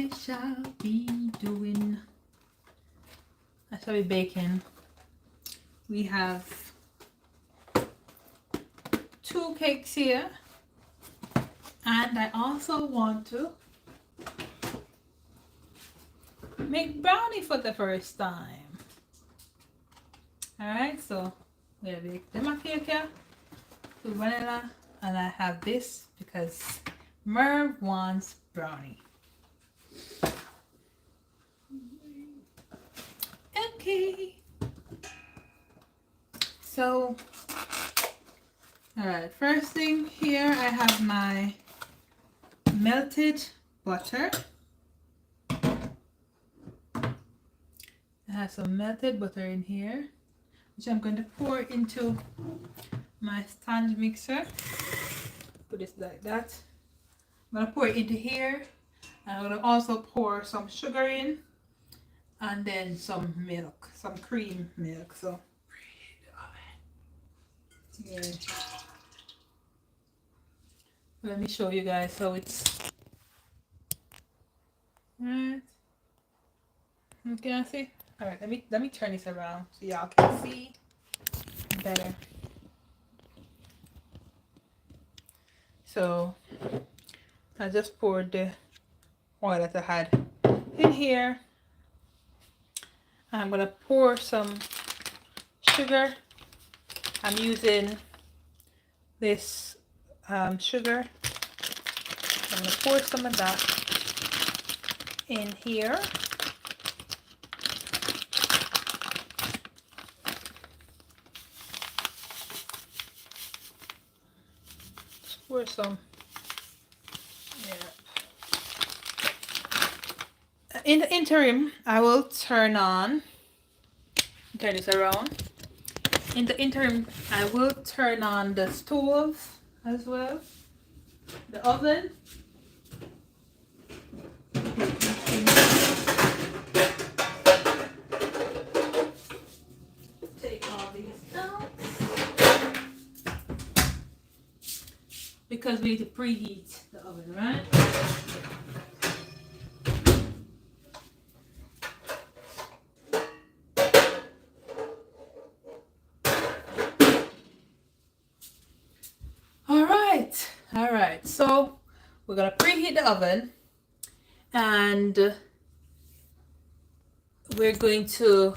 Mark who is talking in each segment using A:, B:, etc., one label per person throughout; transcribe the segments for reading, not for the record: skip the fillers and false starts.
A: I shall be baking. We have 2 cakes here, and I also want to make brownie for the first time. Alright, so we're gonna bake them up here with vanilla, and I have this because Merv wants brownie. Okay. So, alright, first thing here, I have my melted butter. I have some melted butter in here, which I'm going to pour into my stand mixer. Put this like that. I'm going to pour it into here. And I'm going to also pour some sugar in, and then some milk, some cream milk. So, yeah. Let me show you guys how it's. Right. You can see. All right. Let me turn this around so y'all can see better. So I just poured the oil that I had in here. I'm gonna pour some sugar. I'm using this sugar. I'm gonna pour some of that in here. Just pour some. Yeah. In the interim, I will turn this around. In the interim, I will turn on the stove as well, the oven. Take all these out because we need to preheat the oven, right? All right, so we're gonna preheat the oven, and we're going to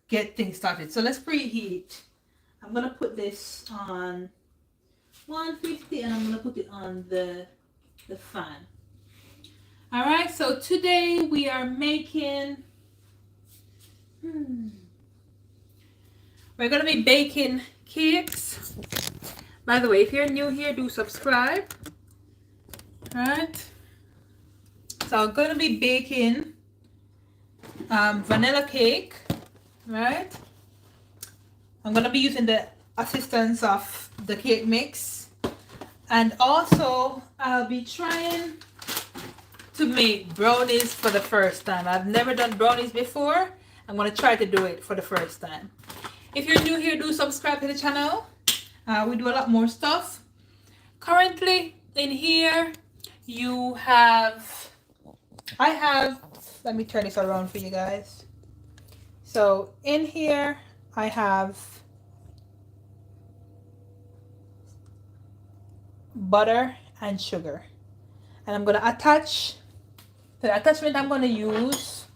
A: get things started. So let's preheat. I'm gonna put this on 150, and I'm gonna put it on the fan. All right, so today we are making we're gonna be baking cakes. By the way, if you're new here, do subscribe. All right, so I'm gonna be baking vanilla cake. Right, I'm gonna be using the assistance of the cake mix, and also I'll be trying to make brownies for the first time. I've never done brownies before. I'm gonna try to do it for the first time. If you're new here, do subscribe to the channel. We do a lot more stuff. Currently in here I have, let me turn this around for you guys. So in here I have butter and sugar, and I'm gonna attach, the attachment I'm gonna use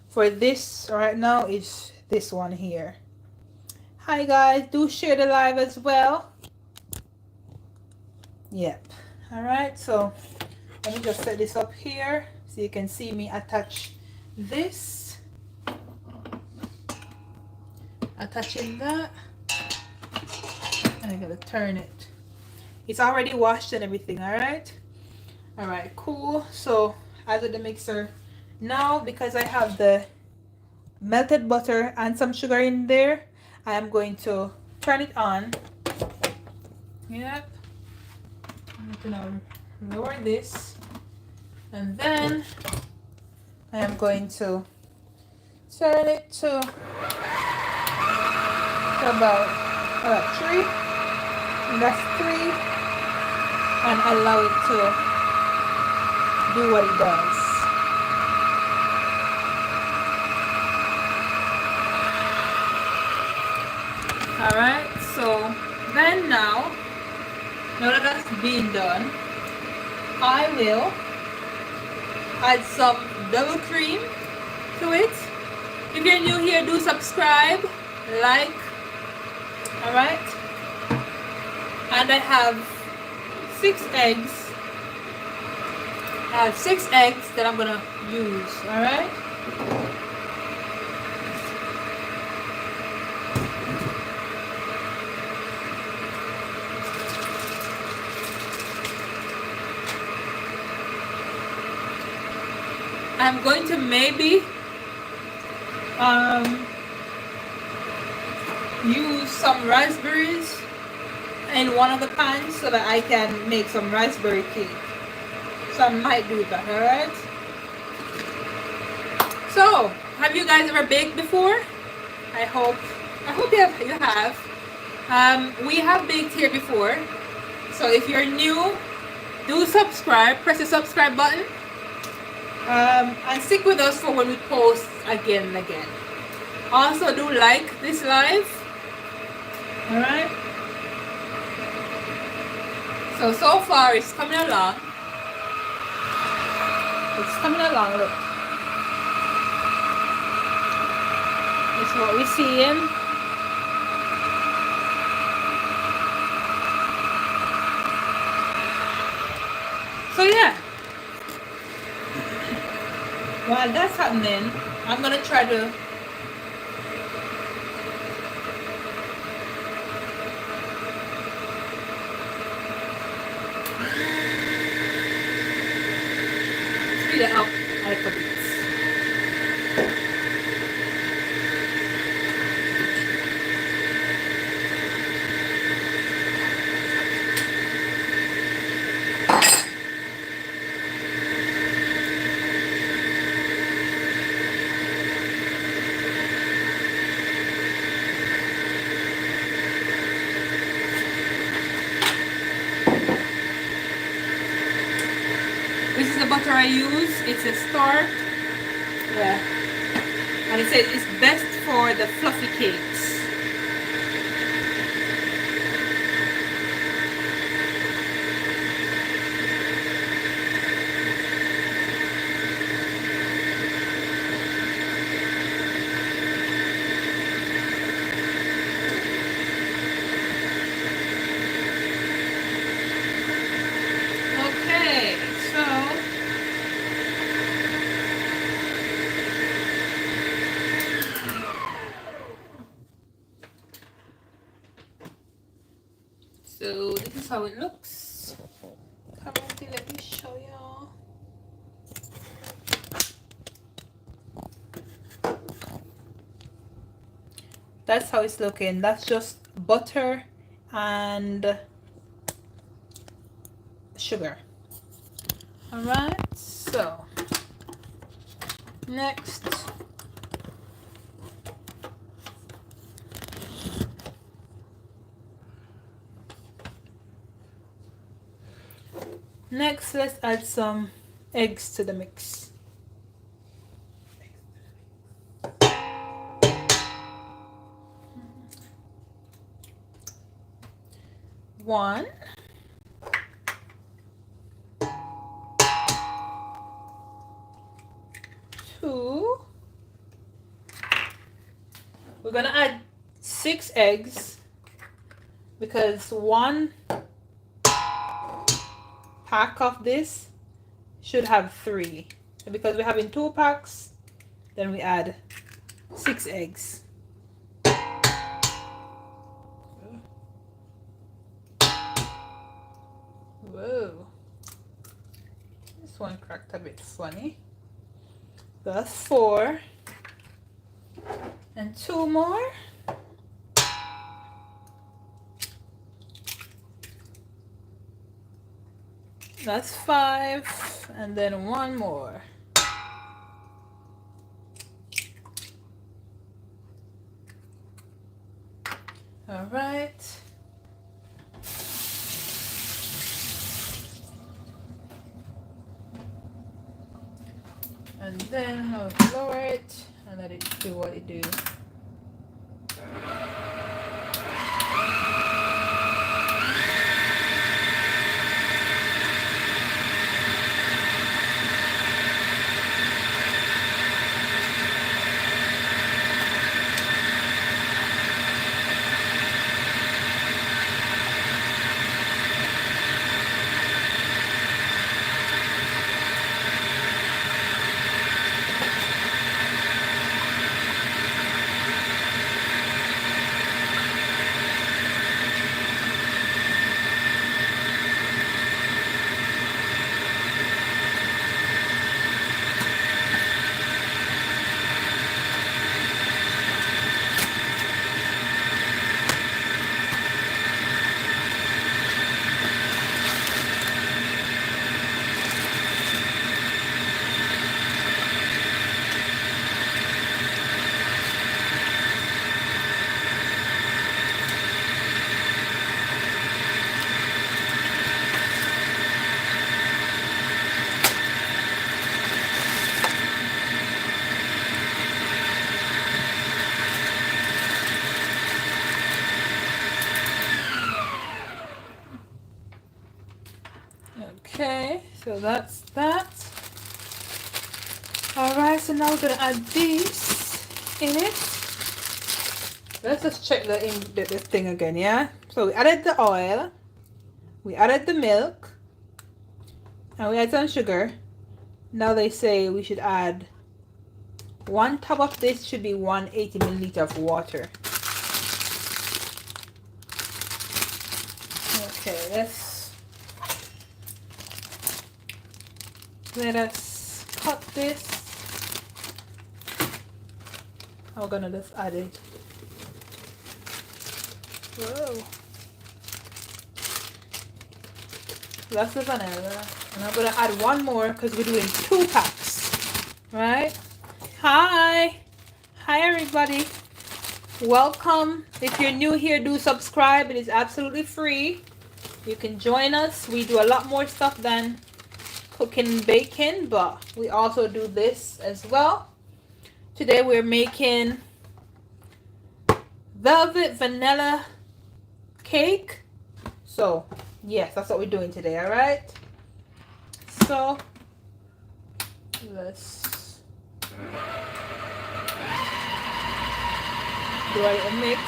A: for this right now is this one here. Hi guys, do share the live as well. Yep. All right, so let me just set this up here so you can see me attach this. Attaching that, and I'm gonna turn it. It's already washed and everything. All right, cool. So as with the mixer now, because I have the melted butter and some sugar in there, I am going to turn it on. Yep. I'm gonna lower this, and then I am going to turn it to about 3, and that's 3, and allow it to do what it does. Alright, so then now that that's been done, I will add some double cream to it. If you're new here, do subscribe, like. Alright, and I have 6 eggs. I have 6 eggs that I'm gonna use. Alright, I'm going to maybe use some raspberries in one of the pans so that I can make some raspberry cake. So I might do that. Alright, so have you guys ever baked before? I hope you have. We have baked here before, so if you're new, do subscribe, press the subscribe button, and stick with us for when we post again and again. Also do like this live. Alright, so far it's coming along. It's coming along, look. This is what we're seeing. So yeah, while that's happening, I'm gonna try to speed it up a little bit. This is the butter I use. It's a Star. Yeah. And it says it's best for the fluffy cakes. Okay, so this is how it looks. Currently, let me show y'all. That's how it's looking. That's just butter and sugar. Alright, so next let's add some eggs to the mix. One, two. We're gonna add 6 eggs because 1 pack of this should have 3. So because we're having 2 packs, then we add 6 eggs. Whoa, this one cracked a bit funny. That's 4 and 2 more. That's 5 and then 1 more. All right. And then I'll lower it and let it do what it do. Okay, so that's that. Alright, so now we're gonna add these in it. Let's just check the thing again, yeah? So we added the oil, we added the milk, and we added some sugar. Now they say we should add 1 cup of this should be 180 milliliter of water. Okay, let us cut this. I'm gonna just add it. Whoa. That's the vanilla. And I'm gonna add 1 more because we're doing 2 packs. Right? Hi everybody, welcome. If you're new here, do subscribe. It is absolutely free. You can join us. We do a lot more stuff than cooking and baking, but we also do this as well. Today we're making velvet vanilla cake. So yes, that's what we're doing today. All right, so let's do a little mix.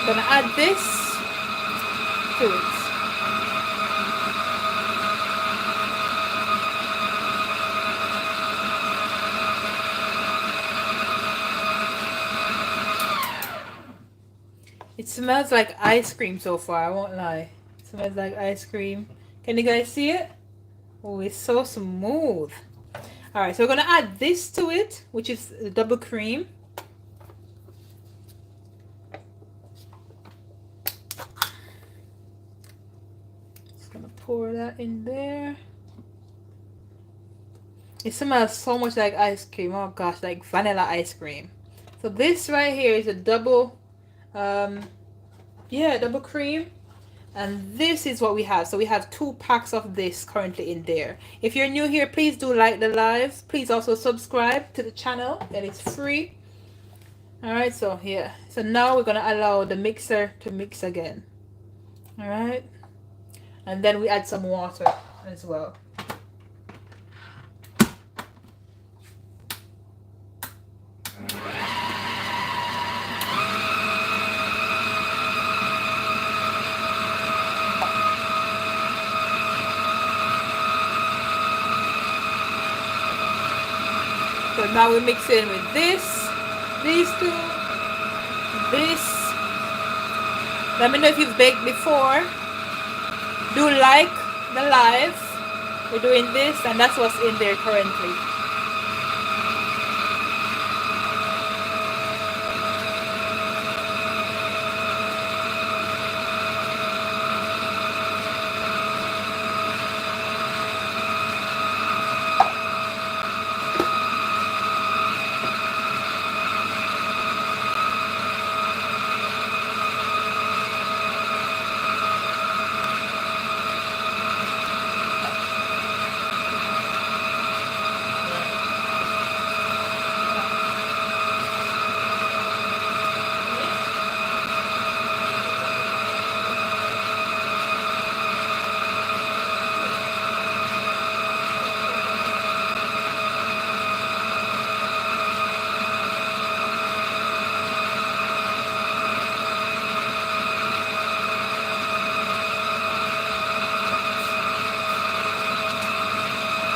A: Gonna add this to it. It smells like ice cream so far, I won't lie. It smells like ice cream. Can you guys see it? Oh, it's so smooth. Alright, so we're gonna add this to it, which is the double cream. Just gonna pour that in there. It smells so much like ice cream. Oh gosh, like vanilla ice cream. So this right here is a double, yeah, double cream. And this is what we have. So we have 2 packs of this currently in there. If you're new here, please do like the lives. Please also subscribe to the channel, and it's free. All right, so yeah. So now we're gonna allow the mixer to mix again. All right, and then we add some water as well. So now we mix in with this, these two, this. Let me know if you've baked before. Do like the live. We're doing this, and that's what's in there currently.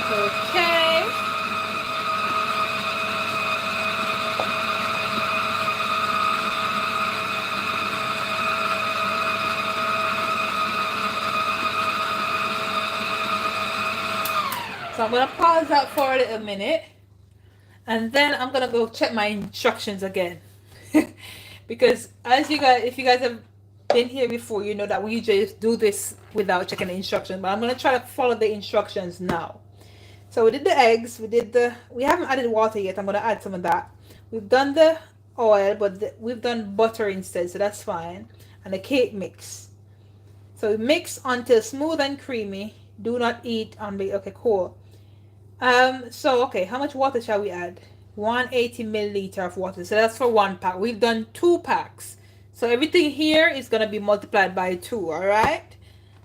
A: Okay. So I'm gonna pause that for a little minute, and then I'm gonna go check my instructions again. Because as you guys, if you guys have been here before, you know that we just do this without checking the instructions, but I'm gonna try to follow the instructions now. So we did the eggs, we haven't added water yet. I'm gonna add some of that. We've done the oil, but we've done butter instead, so that's fine. And the cake mix. So we mix until smooth and creamy. Do not eat on the, okay, cool. So okay, how much water shall we add? 180 milliliter of water. So that's for 1 pack. We've done 2 packs. So everything here is gonna be multiplied by 2, all right?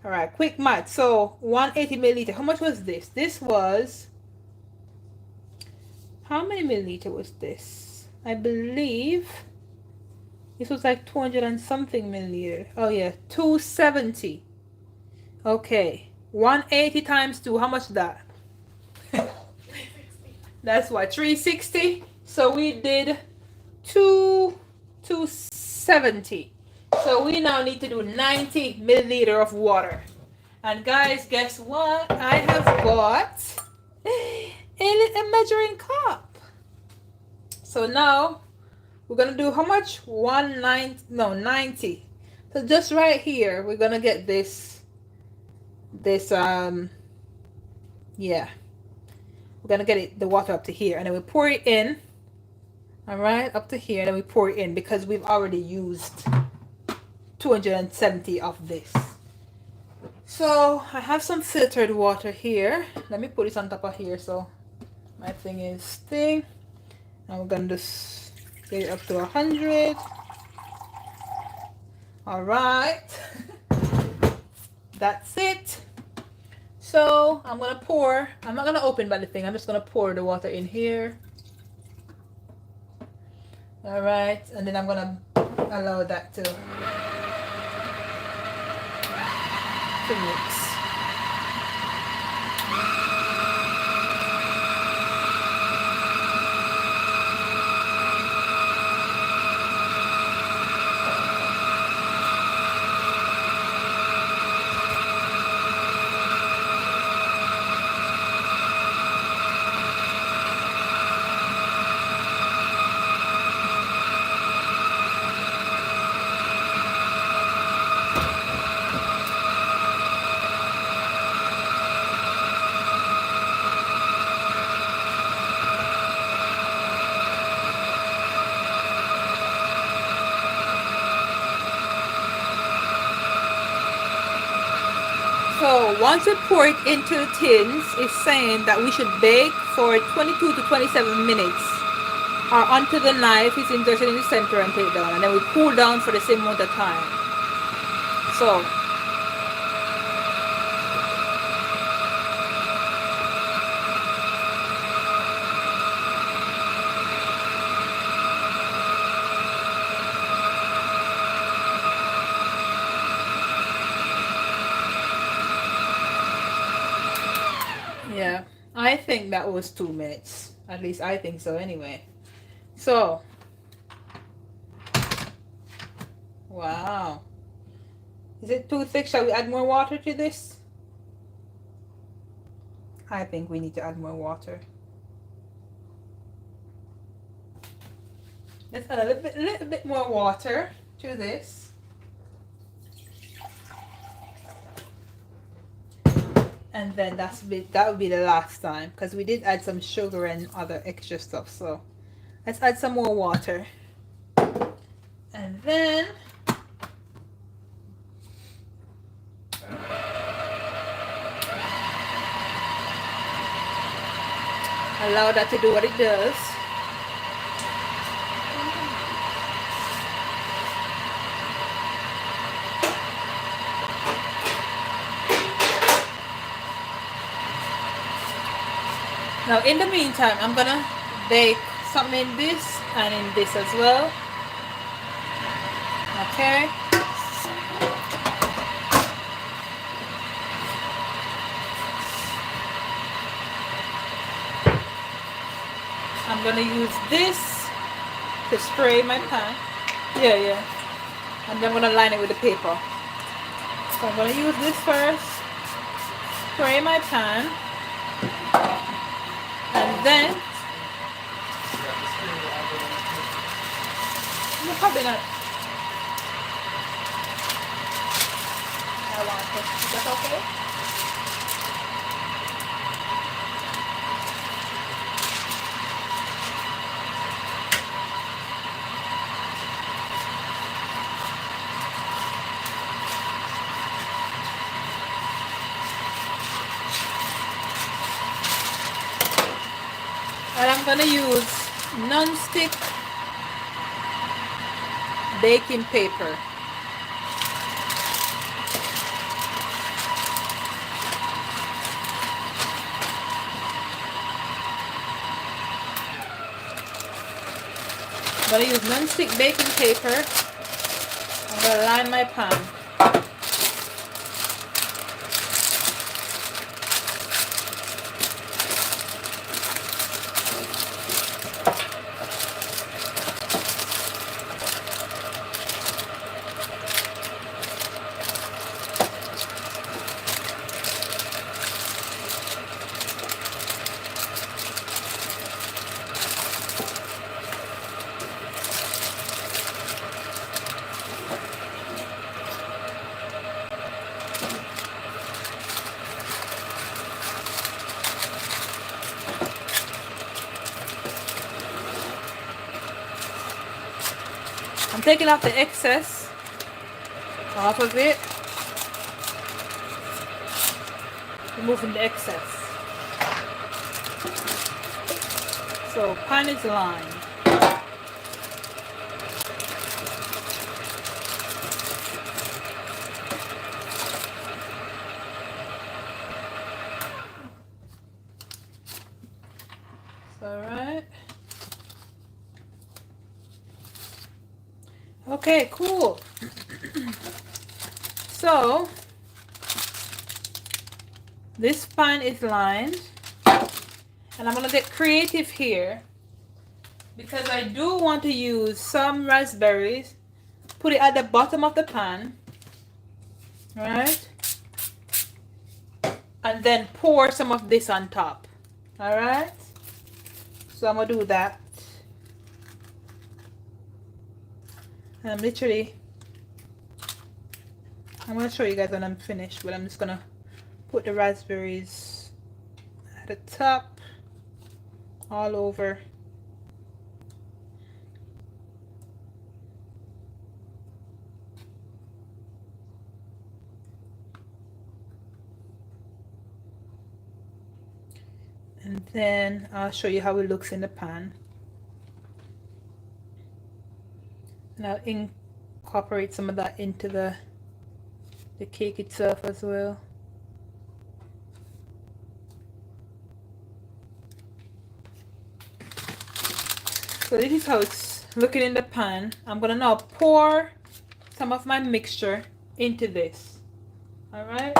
A: All right, quick math. So 180 milliliter. How much was this? This was, how many milliliter was this? I believe this was like 200 and something milliliter. Oh yeah, 270. Okay, 180 times 2. How much is that? That's what, 360. So we did 270. So we now need to do 90 milliliter of water. And guys, guess what? I have got a measuring cup. So now we're gonna do how much? 90. So just right here, we're gonna get this yeah. We're gonna get the water up to here, and then we pour it in. All right, up to here, and then we pour it in because we've already used 270 of this. So I have some filtered water here. Let me put this on top of here so my thing is thing. And we're gonna just get it up to 100. All right. That's it. So I'm gonna pour. I'm not gonna open by the thing. I'm just gonna pour the water in here. All right, and then I'm gonna allow that to mix. once we pour it into the tins, it's saying that we should bake for 22 to 27 minutes or until the knife is inserted in the center and take it down, and then we cool down for the same amount of time. So yeah, I think that was 2 minutes. At least I think so anyway. So, wow. Is it too thick? Shall we add more water to this? I think we need to add more water. Let's add a little bit more water to this. And then that would be the last time, because we did add some sugar and other extra stuff. So let's add some more water. And then allow that to do what it does. Now in the meantime, I'm gonna bake something in this and in this as well. Okay. I'm gonna use this to spray my pan. Yeah. And then I'm gonna line it with the paper. So I'm gonna use this first, spray my pan, and then no, probably not. I want it. Is that okay? And I'm gonna use non-stick baking paper. I'm gonna use non-stick baking paper. I'm gonna line my pan. I'm taking off the excess off of it, removing the excess. So pan is lined. Alright. Okay, cool. So this pan is lined, and I'm gonna get creative here because I do want to use some raspberries. Put it at the bottom of the pan, right? And then pour some of this on top. Alright, so I'm gonna do that. I'm gonna show you guys when I'm finished, but I'm just gonna put the raspberries at the top, all over. and then I'll show you how it looks in the pan, and I'll incorporate some of that into the cake itself as well. So this is how it's looking in the pan. I'm gonna now pour some of my mixture into this. All right.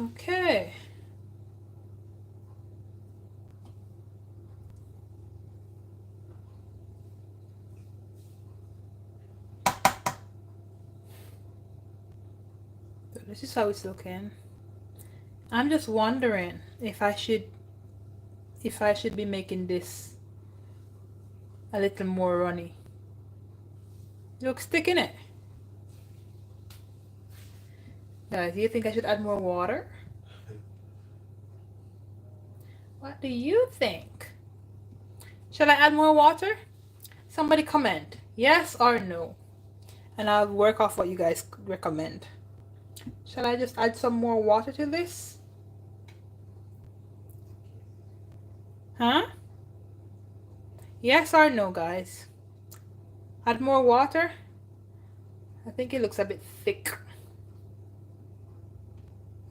A: Okay. So this is how it's looking. I'm just wondering if I should be making this a little more runny. It looks thick, innit? Guys, do you think I should add more water? What do you think? Shall I add more water? Somebody comment yes or no, and I'll work off what you guys recommend. Shall I just add some more water to this? Huh? Yes or no, guys? Add more water? I think it looks a bit thick.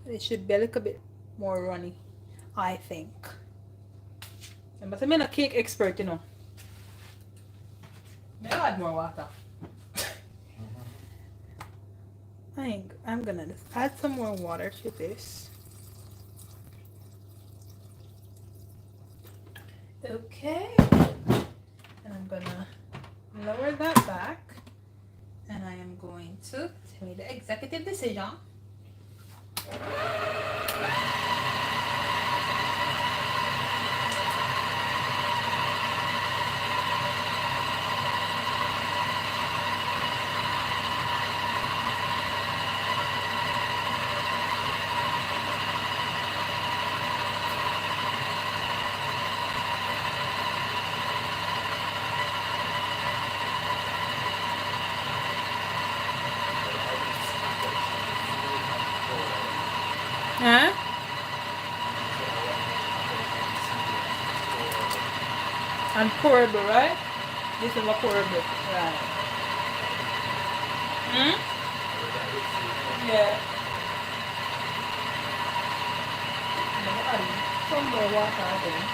A: It should be a little bit more runny, I think. But I'm not a cake expert, you know. May I add more water? I'm gonna just add some more water to this. Okay. And I'm gonna lower that back. And I am going to make the executive decision. Huh? And pourable, right? This is a pourable, right? Hmm? Yeah. Some more water again.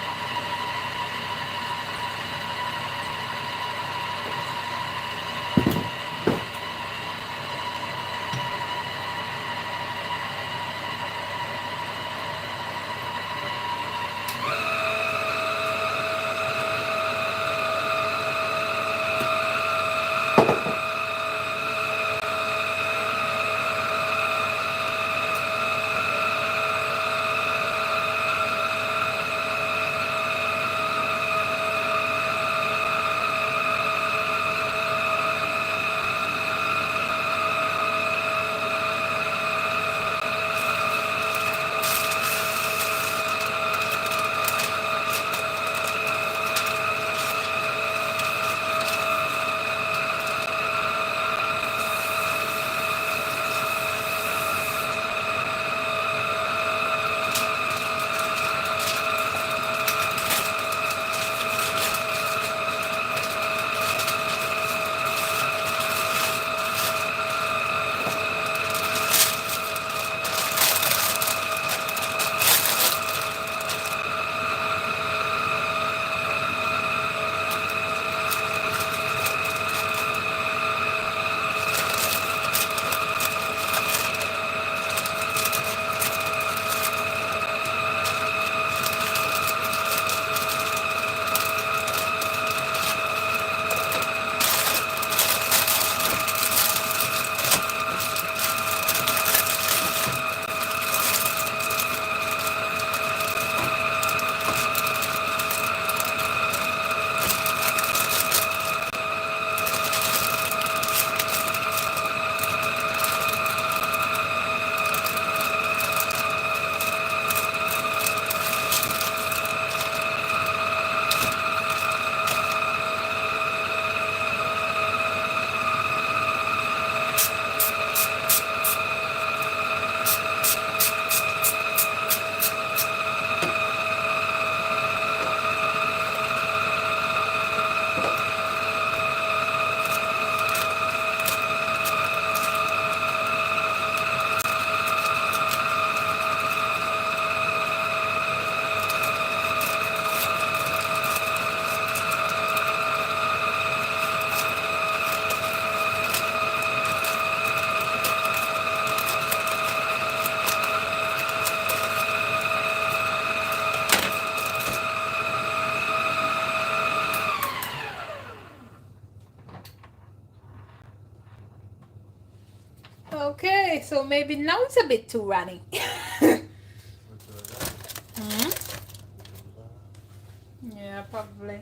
A: maybe now it's a bit too runny. Hmm? Yeah, probably.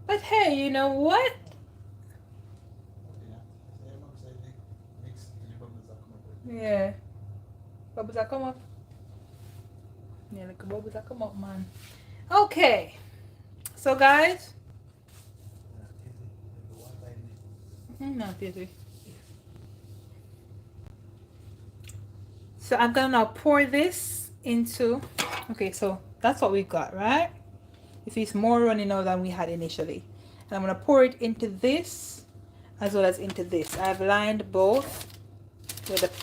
A: But hey, you know what? Yeah. Bubbles are come up. Yeah, look, bubbles are come up, man. Okay. So, guys. Not easy. So, I'm gonna now pour this into. Okay, so that's what we got, right? You see, it's more runny now than we had initially. And I'm gonna pour it into this as well as into this. I've lined both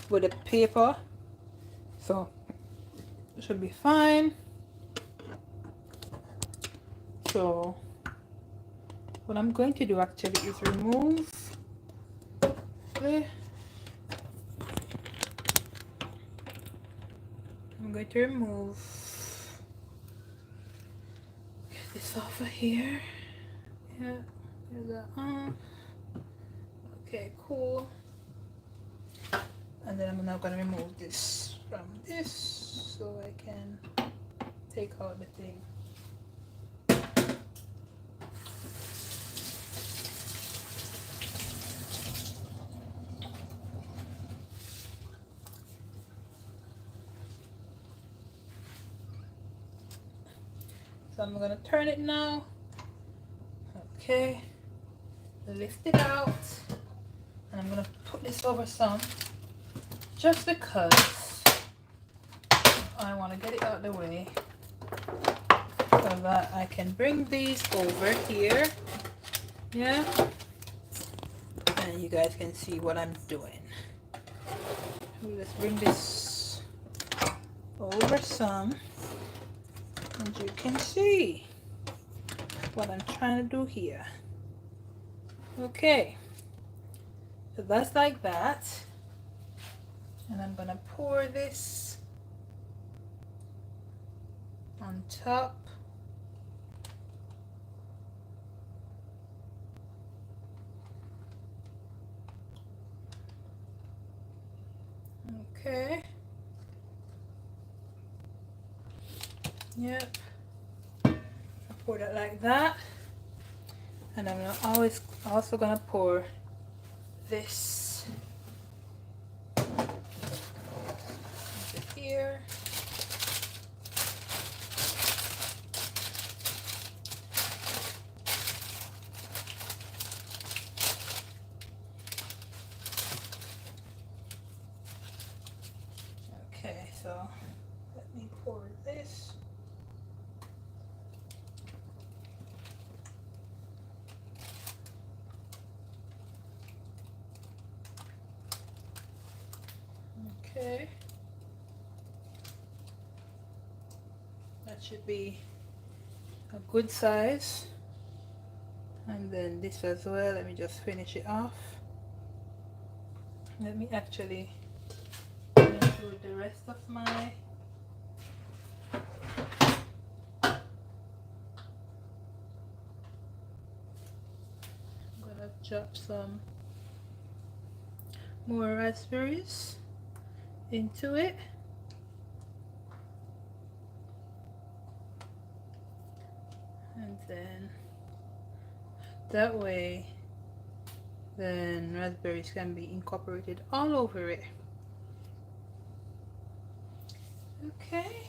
A: with the paper, so it should be fine. So what I'm going to do actually is remove the, I'm going to remove this off of here. Yeah, there's that. Okay, cool. And then I'm now going to remove this from this so I can take out the thing. So I'm going to turn it now. Okay, lift it out. And I'm going to put this over some just because I want to get it out of the way so that I can bring these over here. Yeah, and you guys can see what I'm doing. Let's bring this over some, and you can see what I'm trying to do here. Okay, so that's like that, and I'm gonna pour this on top. Okay. Yep. I pour it like that, and I'm also gonna pour this into here. Okay, so let me pour this. Okay, that should be a good size. And then this as well, let me just finish it off. Let me actually include the rest of my I'm gonna chop some more raspberries into it. And then that way then raspberries can be incorporated all over it. Okay.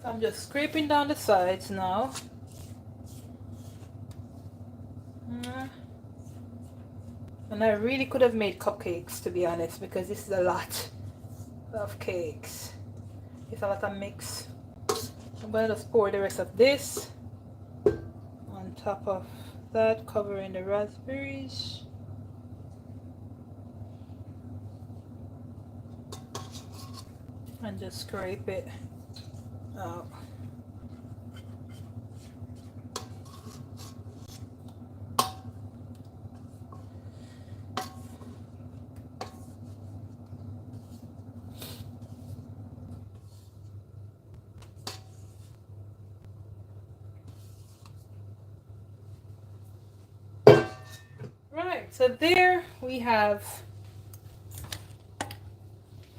A: I'm just scraping down the sides now. And I really could have made cupcakes, to be honest, because this is a lot of cakes. It's a lot of mix. I'm going to just pour the rest of this on top of that, covering the raspberries. and just scrape it out. Right, so there we have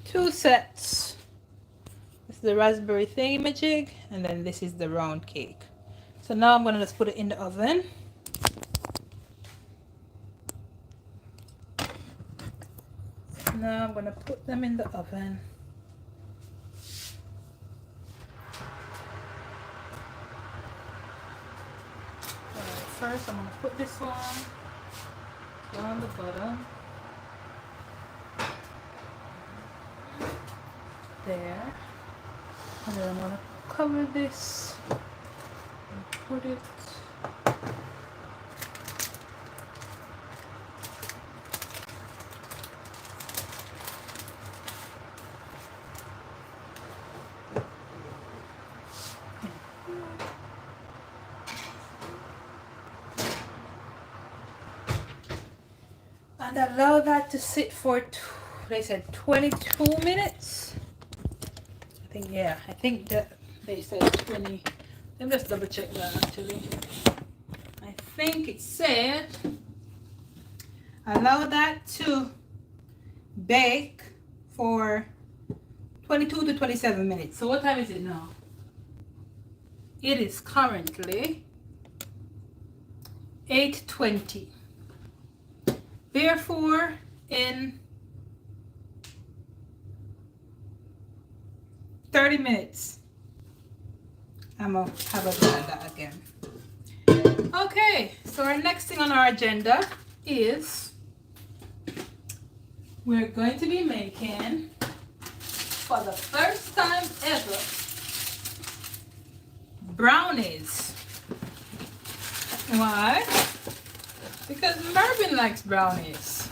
A: 2 sets. This is the raspberry thingamajig, and then this is the round cake. So now I'm gonna just put it in the oven. Now I'm gonna put them in the oven. Alright, first I'm gonna put this one on the bottom. There. And then I'm gonna cover this and put it and allow that to sit for they said 22 minutes. I think that they said 20. Let me just double check that actually. I think it said allow that to bake for 22 to 27 minutes. So what time is it now? It is currently 8:20. Therefore, in 30 minutes, I'm gonna have a look at that again. Okay, so our next thing on our agenda is we're going to be making, for the first time ever, brownies. Why? Because Marvin likes brownies.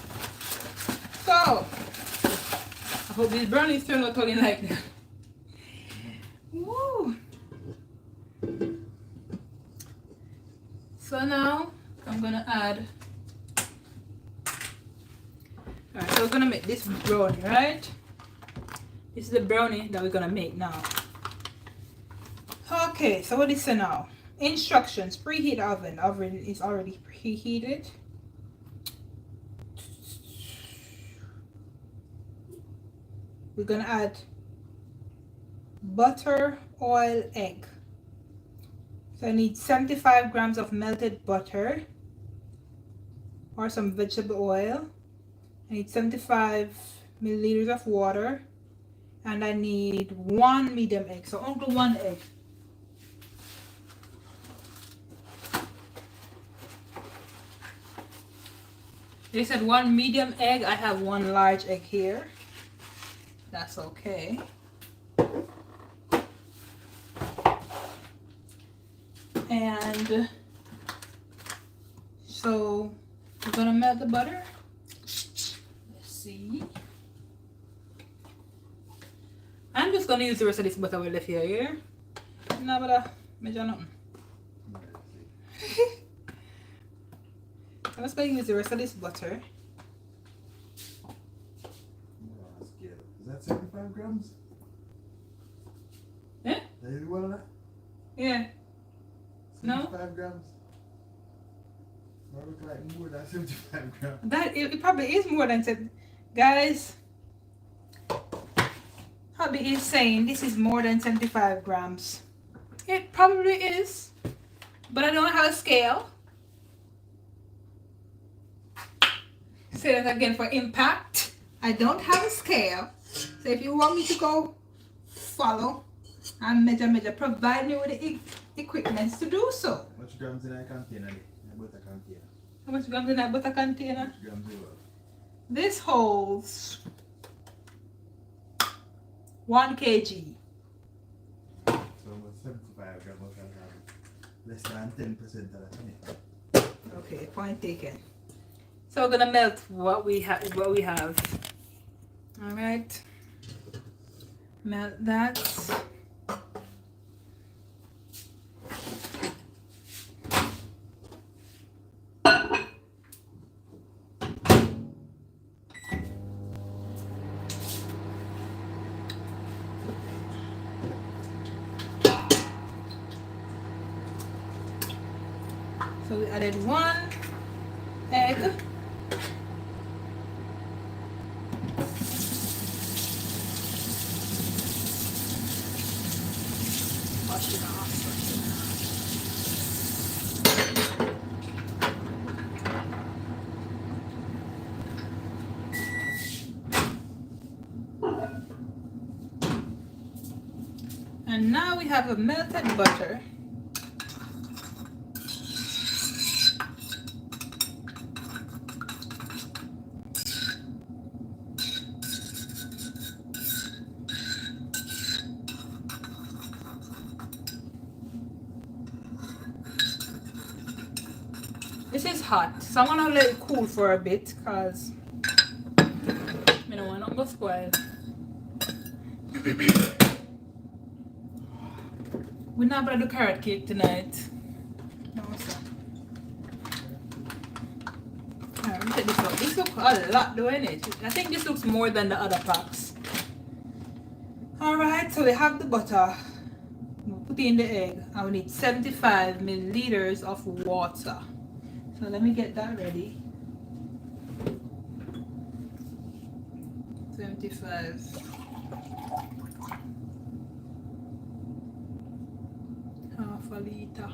A: So, I hope these brownies turn out totally like them. Woo! So now, I'm gonna add... Alright, so we're gonna make this brownie, right? This is the brownie that we're gonna make now. Okay, so what is it now? Instructions: preheat oven. Oven is already preheated. We're gonna add butter, oil, egg. So I need 75 grams of melted butter or some vegetable oil. I need 75 milliliters of water, and I need 1 medium egg. So only 1 egg. They said 1 medium egg. I have 1 large egg here. That's okay. And so we're gonna melt the butter. Let's see. I'm just gonna use the rest of this butter we left here, yeah? No, but measure nothing. I'm just gonna use the rest of this butter.
B: Is that 75 grams?
A: Yeah?
B: That is one of that?
A: Yeah. No?
B: 75 grams? That look like more than 75 grams.
A: That it probably is more than said. Guys, hubby is saying this is more than 75 grams. It probably is, but I don't have a scale. Say that again for impact. I don't have a scale. So if you want me to go follow and measure, provide me with the equipment to do so.
B: How much grams in that container? In butter container?
A: How much grams in that butter container?
B: How much grams you have?
A: This holds 1 kg.
B: So about 75 grams of that. Less than 10% of that, isn't it?
A: Okay, point taken. So we're gonna melt what we have. All right. Melt that. So we added 1 egg. Wash it off. And now we have a melted butter. This is hot, so I'm gonna let it cool for a bit because I don't want it to go spoil. We're not gonna do carrot cake tonight. No, sir. Alright, let me take this out. This looks a lot though, isn't it? I think this looks more than the other packs. Alright, so we have the butter. We'll put in the egg. And we need 75 milliliters of water. So let me get that ready. 75. Half a liter.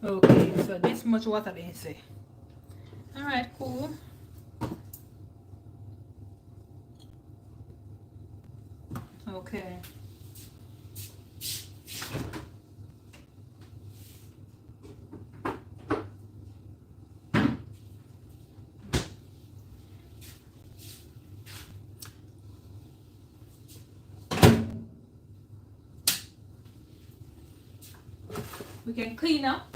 A: Okay, so this much water they say. Alright, cool. Okay. We can clean up.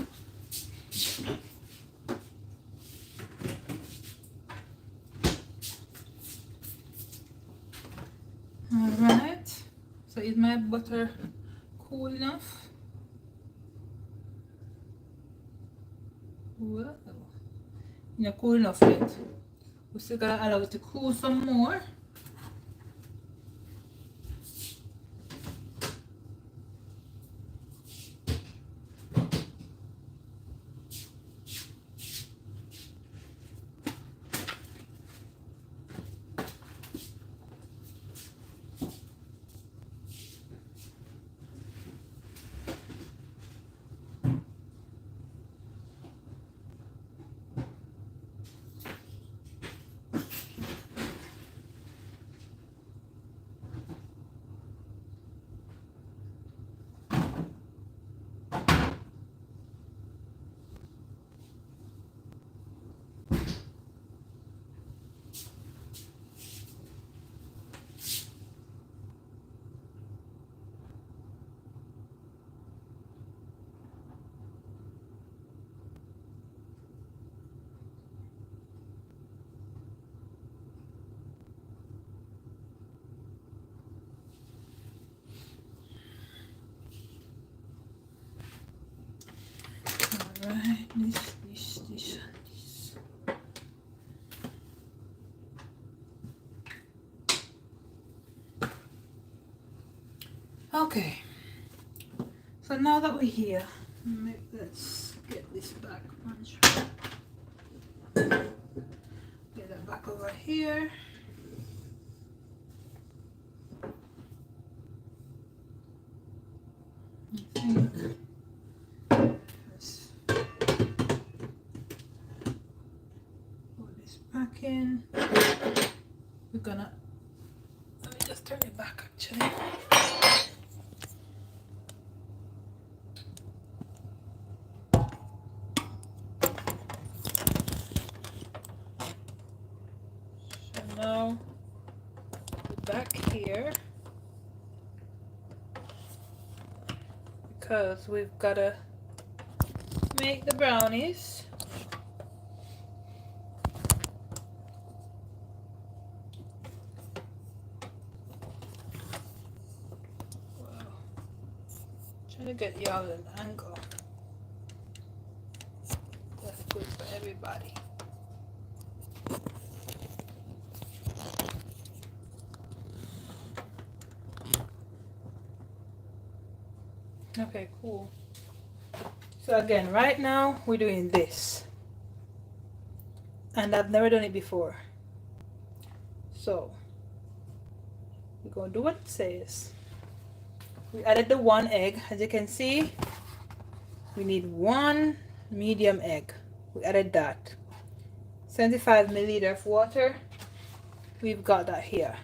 A: Alright. So is my butter cool enough? Whoa. Yeah, cool enough yet. We still gotta allow it to cool some more. Alright, this. Okay. So now that we're here, let's get this back. Get that back over here. I think let's put this back in. We're gonna, let me just turn it back actually. Now back here because we've got to make the brownies. Trying to get y'all an angle that's good for everybody. Okay, cool. So again, right now we're doing this, and I've never done it before. So we're gonna do what it says. We added the 1 egg. As you can see, we need 1 medium egg. We added that. 75 milliliter of water. We've got that here.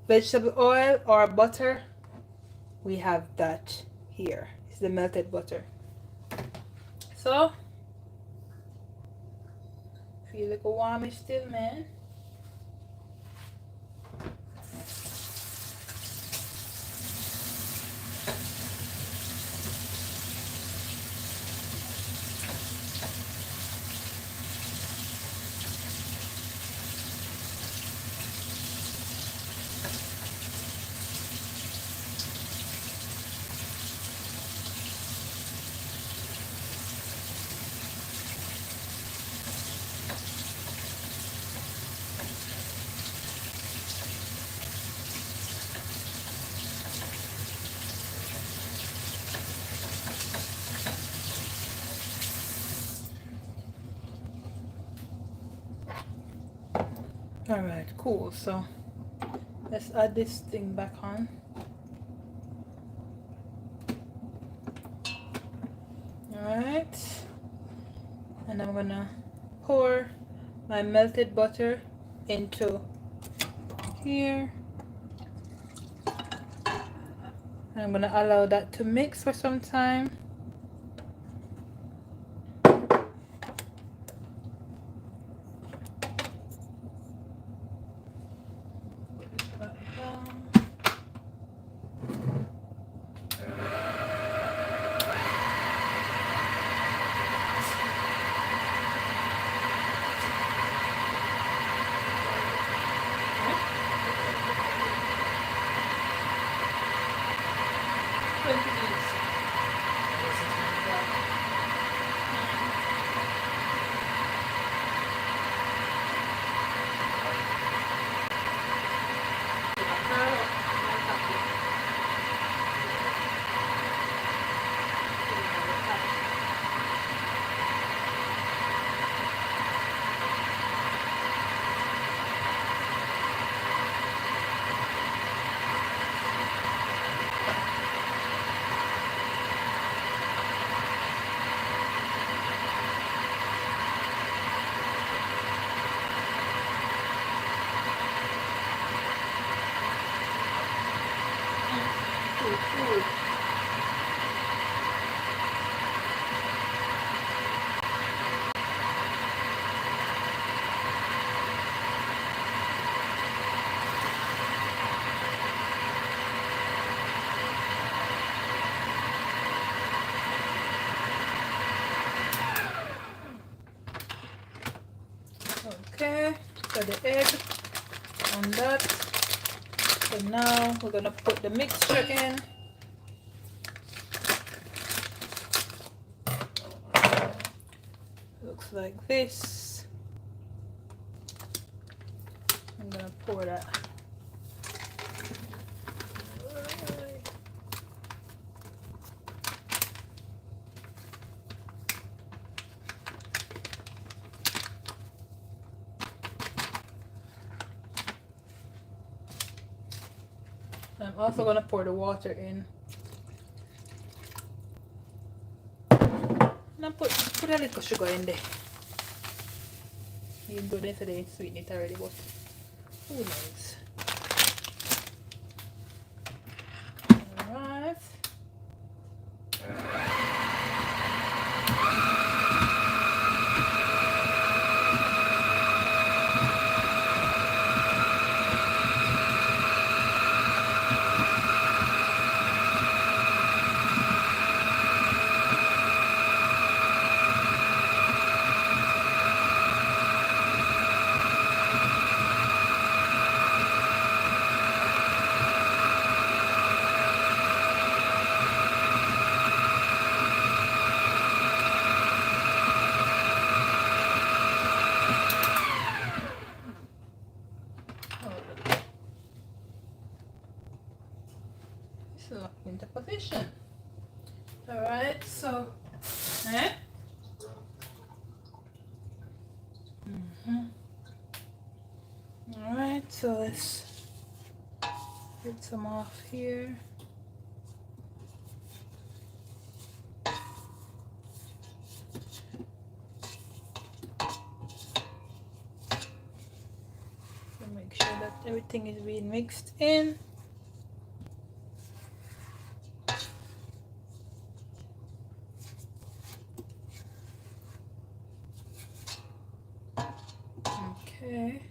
A: Vegetable oil or butter, we have that here. It's the melted butter. So feel like a warmish still, man. All right, cool. So let's add this thing back on. All right, and I'm gonna pour my melted butter into here, and I'm gonna allow that to mix for some time. Okay, so the egg on that. So now we're gonna put the mixture in. Looks like this. I'm gonna pour that. I'm also gonna pour the water in. Now put a little sugar in there. You do this today, sweeten it already, but who knows? Alright. sufficient. All right, so, all right, so let's get some off here. So make sure that everything is being mixed in. Okay.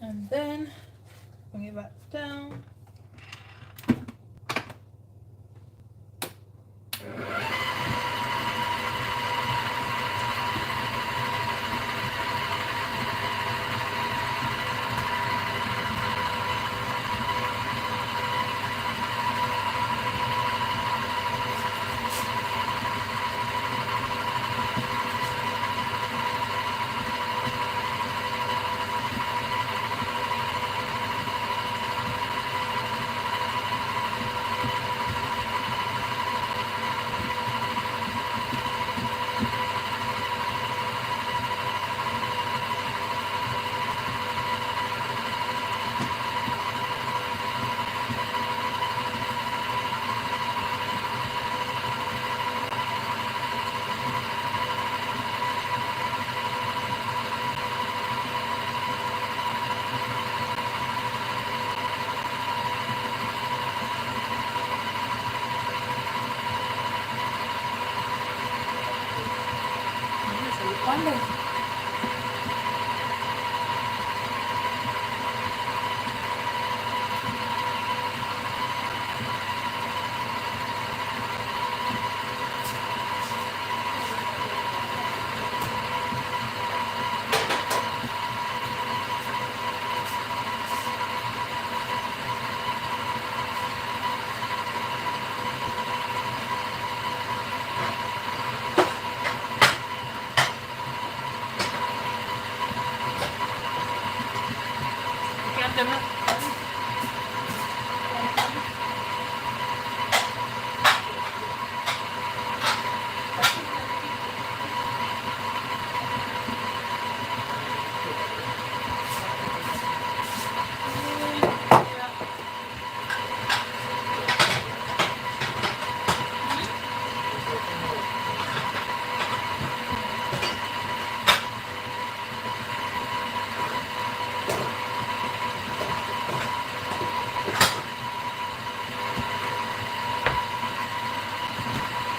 A: And then bring it back down.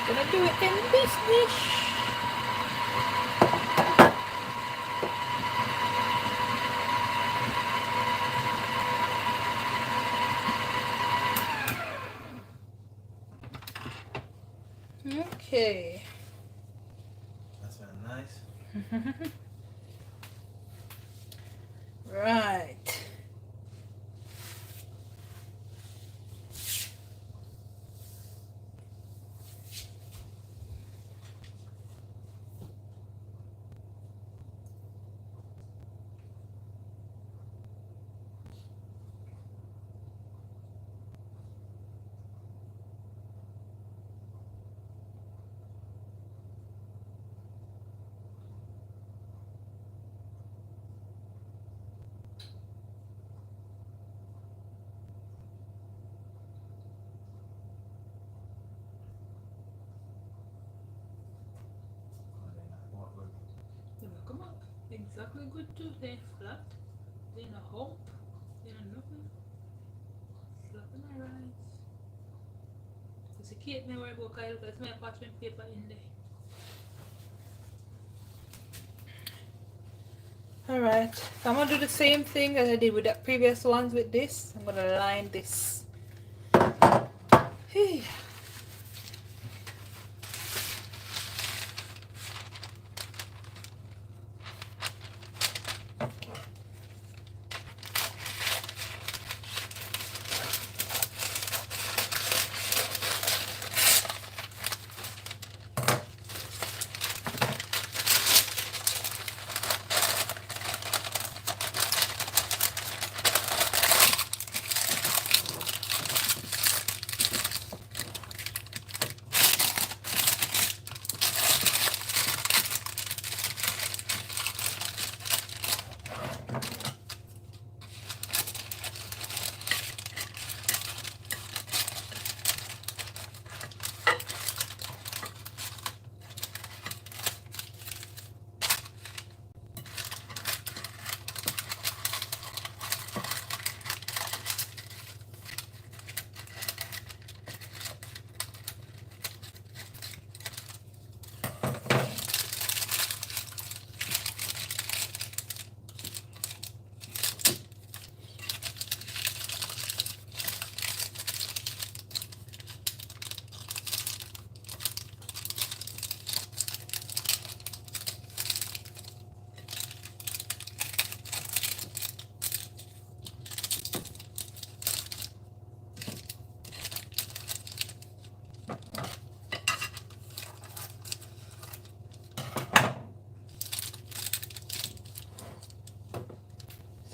A: Gonna do it in this dish. Okay.
B: That's very nice.
A: Right. Come on. Exactly good too. They ain't flat. They ain't a hump. They ain't nothing. Slapping my rice. Because the cake may worry about Kyle because my parchment paper in there. Alright, so I'm gonna do the same thing as I did with the previous ones with this. I'm gonna line this. Hey.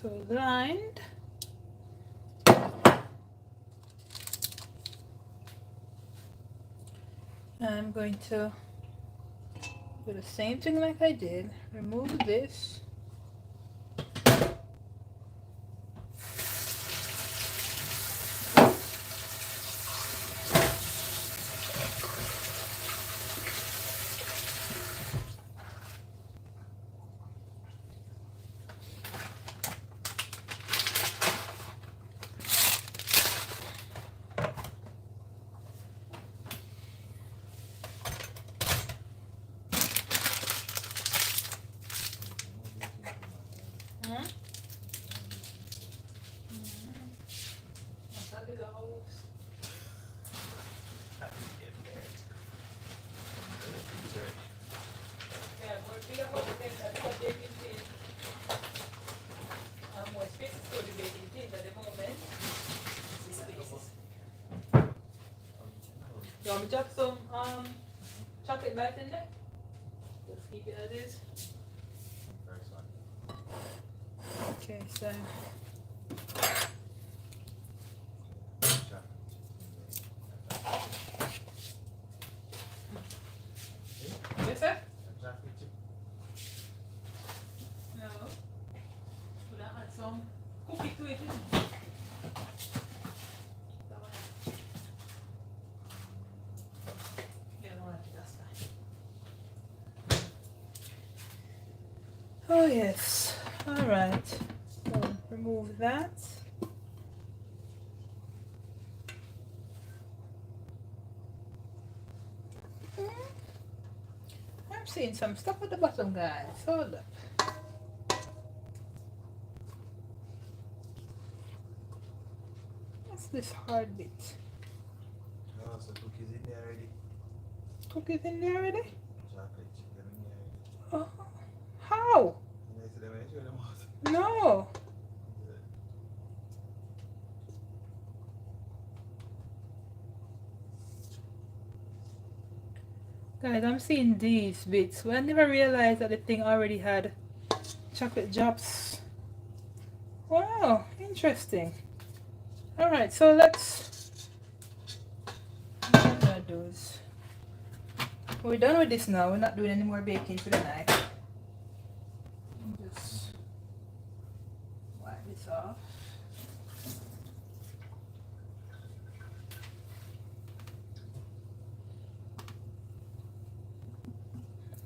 A: So lined. I'm going to do the same thing like I did. Remove this. Hmm? That's how it goes. Yeah, more bigger about the things that are baking tin. More spaces for the baking tin at the moment. Spaces. You want me to drop some chocolate bites in there? Just keep it as is. Okay, so yes, sir? No. Could I add some cookie to it? That one. Yeah, no, that's fine. Oh yes. All right. So remove that. I'm seeing some stuff at the bottom, guys. Hold up. What's this hard bit?
B: No, so cookies in there already.
A: Cookies in there already?
B: Chocolate chip them in there.
A: Oh, how?
B: You know, so them I show them out.
A: No. Guys, I'm seeing these bits. Well, I never realized that the thing already had chocolate drops. Wow, interesting. Alright, so let's... what I'm gonna do is... we're done with this now. We're not doing any more baking for the night. Just wipe this off.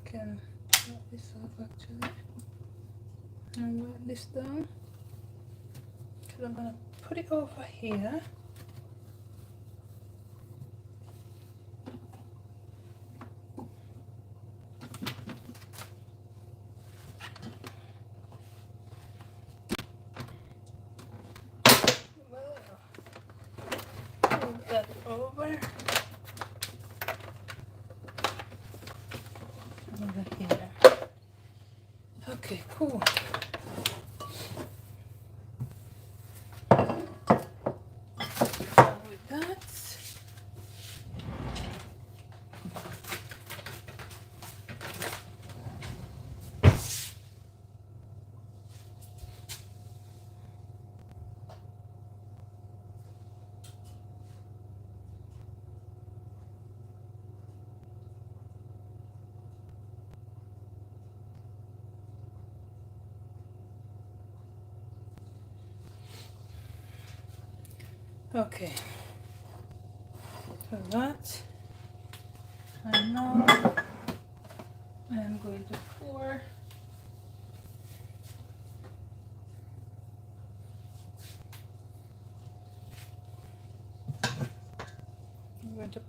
A: Can wipe this off actually. And wipe this down. So I'm gonna put it over here. Move that over. Over here. Okay, cool. With that. Okay. So that. And now I'm going to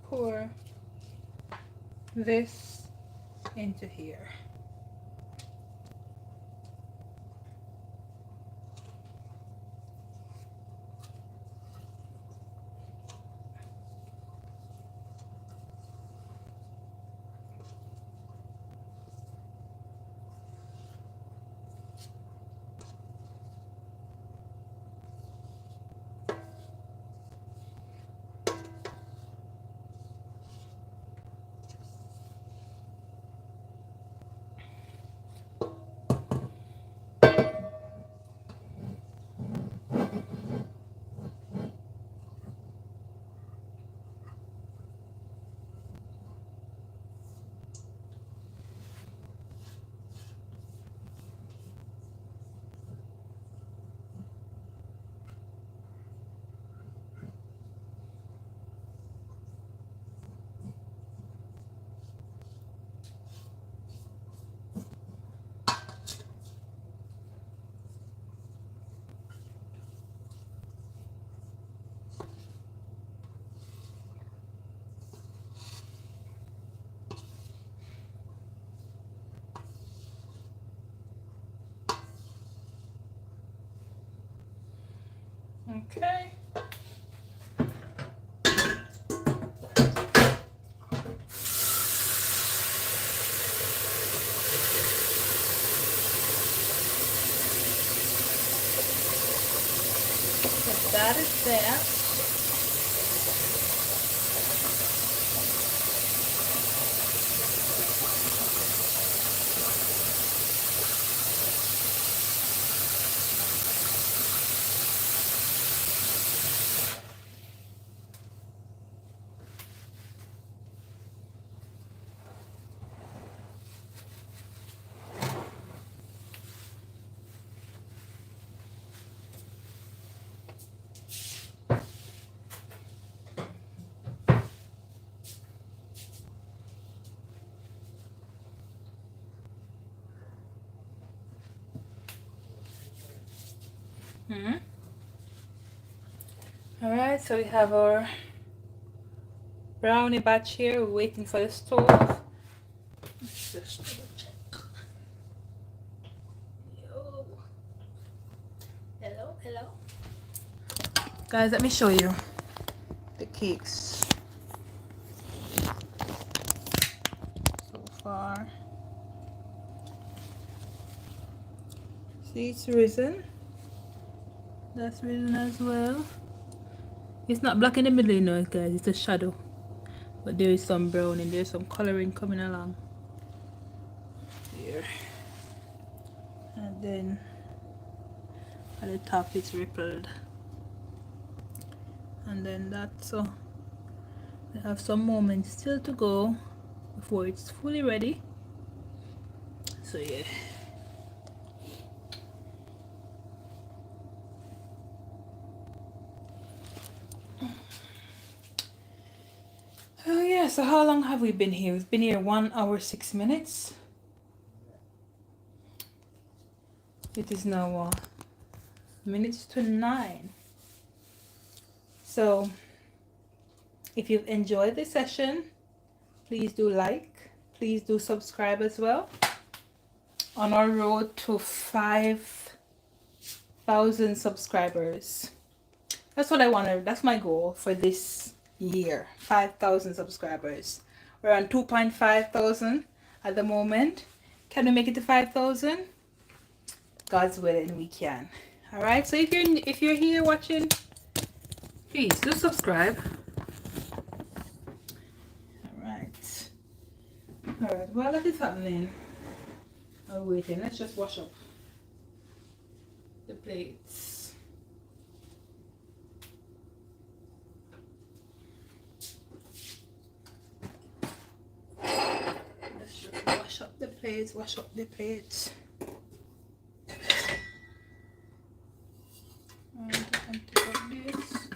A: pour this into here. Okay. So that is there. All right, so we have our brownie batch here. We're waiting for the stove. Let's just double check. Yo. Hello, hello. Guys, let me show you the cakes so far. See, it's risen. That's risen as well. It's not black in the middle, you know, guys. It's a shadow. But there is some brown and there's some coloring coming along here. And then at the top it's rippled. And then that, so we have some moments still to go before it's fully ready. So yeah. Oh yeah, so how long have we been here? We've been here 1 hour 6 minutes. It is now minutes to 9. So if you've enjoyed this session, please do like, please do subscribe as well. On our road to 5,000 subscribers. That's what I wanted. That's my goal for this year. 5,000 subscribers. We're on 2,500 at the moment. Can we make it to 5,000? God's willing, we can. All right. So if you're here watching, please do subscribe. All right. All right. While that is happening, I'm waiting. Let's just wash up the plates. Let's just wash up the plates. Wash up the plates. And take up this.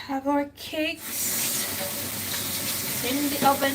A: have our cakes in the oven.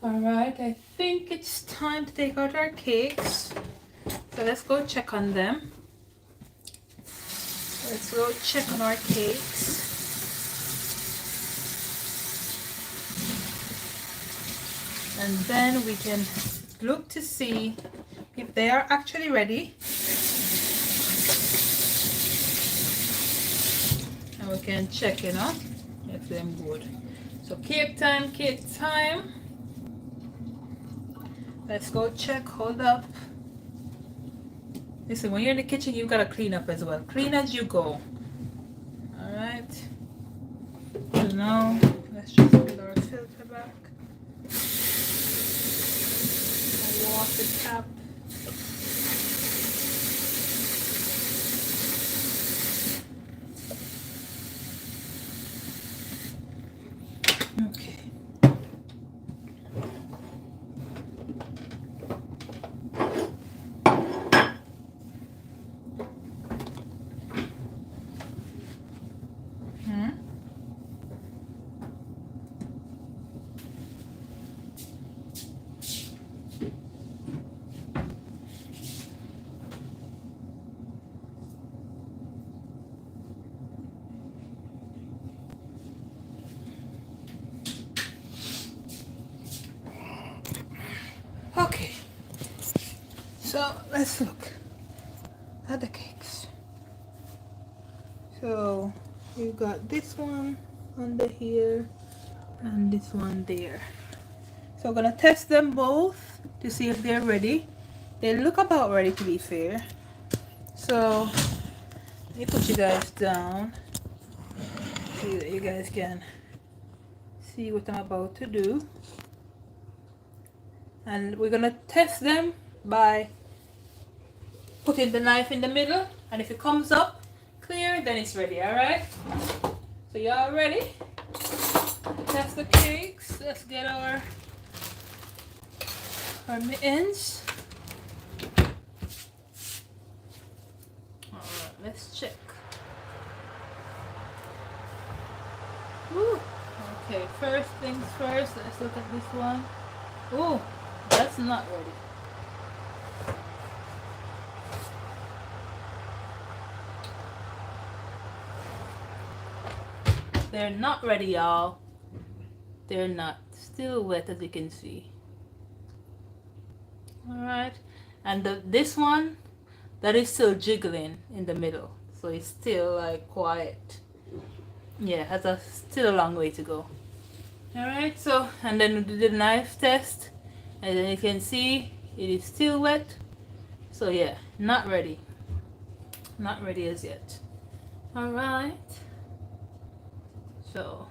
A: Alright, I think it's time to take out our cakes. So let's go check on them. Let's go check on our cakes. And then we can look to see if they are actually ready. And we can check, if they're good. So cake time, cake time. Let's go check, hold up. Listen, when you're in the kitchen, you've got to clean up as well. Clean as you go. Alright. So now, let's just put our filter back. I'll wash the cap. Okay. Okay, so let's look at the cakes. So you got this one under here and this one there. So I'm gonna test them both to see if they're ready. They look about ready, to be fair. So let me put you guys down so that you guys can see what I'm about to do. And we're gonna test them by putting the knife in the middle, and if it comes up clear, then it's ready. All right, so y'all ready? Test the cakes. Let's get our mittens. All right, let's check. Woo. Okay, first things first, let's look at this one. Oh, that's not ready. They're not ready, y'all. They're not. Still wet, as you can see. All right, and this one, that is still jiggling in the middle, so it's still like quiet. Yeah, has a still a long way to go. All right, so and then we did the knife test, and then you can see it is still wet. So yeah, not ready, not ready as yet. All right, so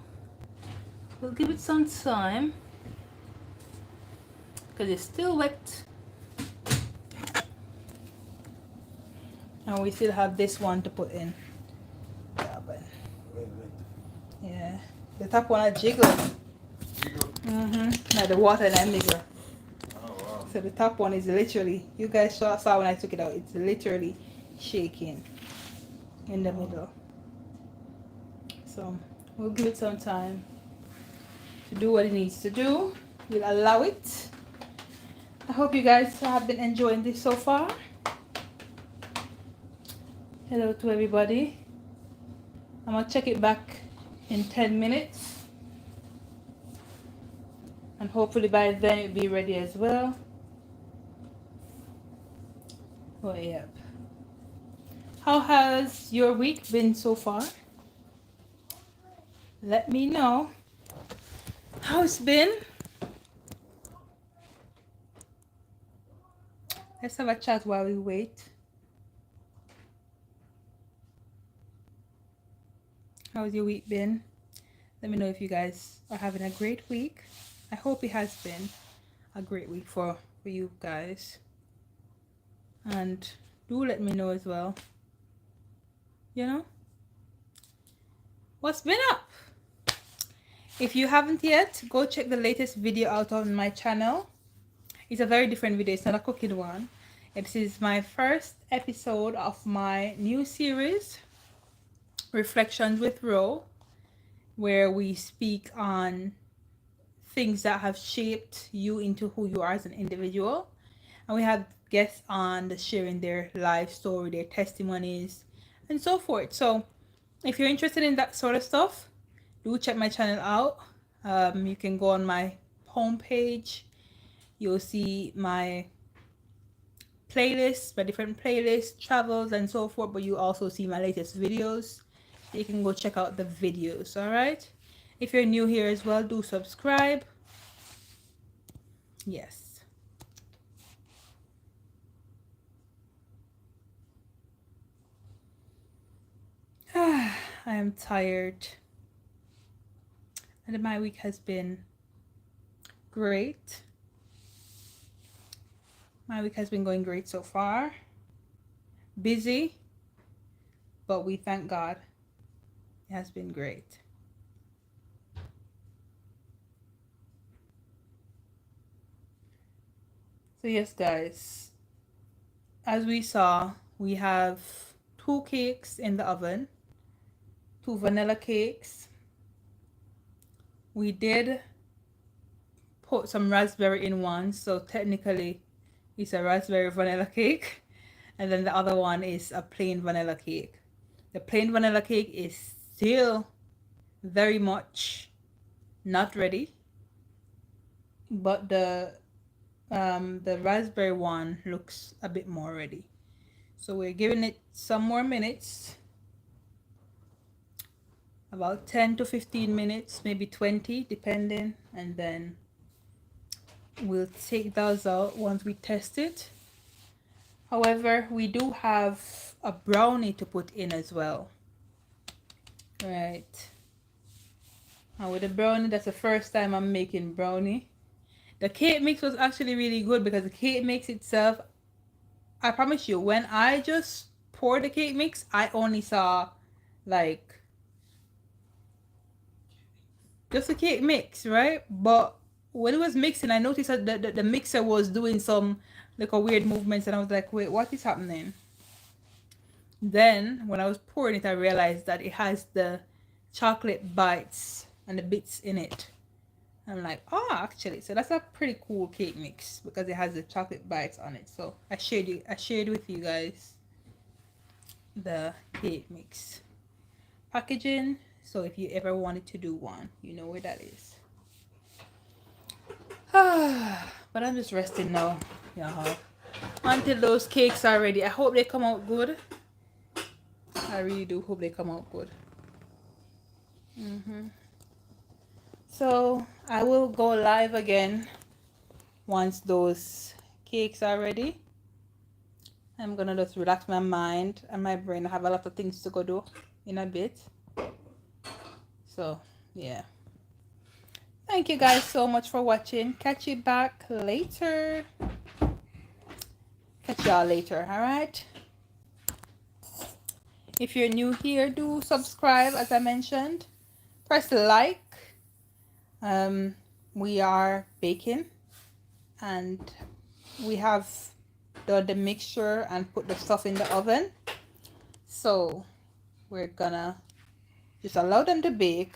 A: we'll give it some time because it's still wet, and we still have this one to put in the oven. Yeah, the top one I jiggle. Now the water and bigger.
B: Oh wow.
A: So the top one is literally, you guys saw when I took it out, it's literally shaking in the middle. So we'll give it some time to do what it needs to do. We'll allow it. I hope you guys have been enjoying this so far. Hello to everybody. I'm gonna check it back in 10 minutes. And hopefully by then it'll be ready as well. Oh, yep. How has your week been so far? Let me know how it's been. Let's have a chat while we wait. How's your week been? Let me know if you guys are having a great week. I hope it has been a great week for you guys. And do let me know as well. You know? What's been up? If you haven't yet, go check the latest video out on my channel. It's a very different video. It's not a cooking one. This is my first episode of my new series, Reflections with Ro, where we speak on things that have shaped you into who you are as an individual. And we have guests on the sharing their life story, their testimonies, and so forth. So if you're interested in that sort of stuff, do check my channel out. You can go on my homepage. You'll see my playlists, my different playlists, travels, and so forth. But you also see my latest videos. You can go check out the videos. All right. If you're new here as well, do subscribe. Yes. I am tired. And my week has been great. My week has been going great so far. Busy, but we thank God. It has been great. So yes, guys, as we saw, we have 2 cakes in the oven, 2 vanilla cakes. We did put some raspberry in one, so technically it's a raspberry vanilla cake, and then the other one is a plain vanilla cake. The plain vanilla cake is still very much not ready, but the raspberry one looks a bit more ready. So we're giving it some more minutes, about 10 to 15 minutes, maybe 20 depending, and then we'll take those out once we test it. However, we do have a brownie to put in as well. Right. And with the brownie, that's the first time I'm making brownie. The cake mix was actually really good because the cake mix itself, I promise you, when I just poured the cake mix, I only saw like just a cake mix, right? But when it was mixing, I noticed that the mixer was doing some like a weird movements, and I was like, wait, what is happening? Then when I was pouring it, I realized that it has the chocolate bites and the bits in it. I'm like, oh, actually, so that's a pretty cool cake mix because it has the chocolate bites on it. So I shared with you guys the cake mix packaging. So if you ever wanted to do one, you know where that is. But I'm just resting now. Yeah. Until those cakes are ready. I hope they come out good. I really do hope they come out good. So I will go live again once those cakes are ready. I'm gonna just relax my mind and my brain. I have a lot of things to go do in a bit. So yeah. Thank you guys so much for watching. Catch you back later. Catch y'all later, alright? If you're new here, do subscribe as I mentioned. Press like. We are baking and we have done the mixture and put the stuff in the oven. So we're gonna just allow them to bake.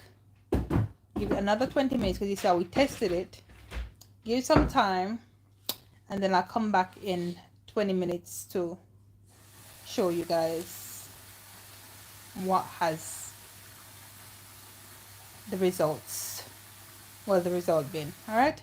A: Give it another 20 minutes because you see how we tested it. Give it some time and then I'll come back in 20 minutes to show you guys what has the results. Well, the result been. Alright?